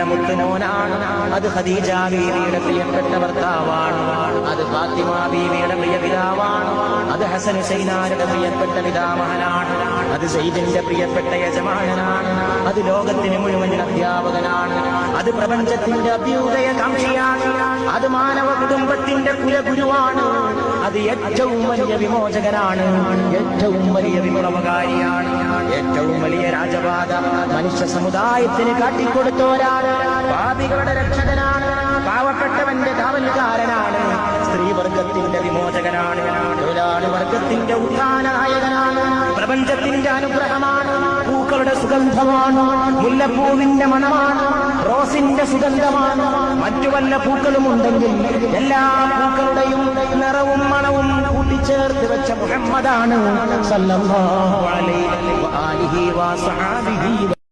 ബീവിയുടെ മുത്തുമോനാണ്. അത് ഖദീജ ബീവിയുടെ പ്രിയപ്പെട്ട ഭർത്താവാണ്. അത് ഫാത്തിമ ബീവിയുടെ പ്രിയ പിതാവാണ്. അത് ഹസൻ ഹുസൈനാരുടെ പ്രിയപ്പെട്ട പിതാമഹനാണ്. അത് സയ്യിദിന്റെ പ്രിയപ്പെട്ട യജമാനനാണ്. അത് ലോകത്തിന് മുഴുവൻ അധ്യാപകനാണ്. അത് പ്രപഞ്ചത്തിന്റെ അഭ്യുദയകാംക്ഷിയാണ്. അത് മാനവ കുടുംബത്തിന്റെ കുലഗുരുവാണ്. അത് ഏറ്റവും വലിയ വിമോചകനാണ്. ഏറ്റവും വലിയ വിപ്ലവകാരിയാണ്. ഏറ്റവും വലിയ രാജപാത മനുഷ്യ സമുദായത്തിന് കാട്ടിക്കൊടുത്തോരാണ്. പാപികളുടെ രക്ഷകനാണ്. പാവപ്പെട്ടവന്റെ കാവൽക്കാരനാണ്. സ്ത്രീവർഗത്തിന്റെ വിമോചകനാണ്. തൊഴിലാളി വർഗത്തിന്റെ ഉത്ഥാന നായകനാണ്. പ്രപഞ്ചത്തിന്റെ അനുഗ്രഹമാണ്. പൂക്കളുടെ സുഗന്ധമാണ്. മുല്ലപ്പൂവിന്റെ മണമാണ്. റോസിന്റെ സുഗന്ധമാണ്. മറ്റു വല്ല പൂക്കളും ഉണ്ടെങ്കിൽ എല്ലാ പൂക്കളുടെയും നിറവും മണവും കൂട്ടിച്ചേർത്ത് വെച്ച മുഹമ്മദാണ് സല്ലല്ലാഹു അലൈഹി വആലിഹി വസഹബിഹി.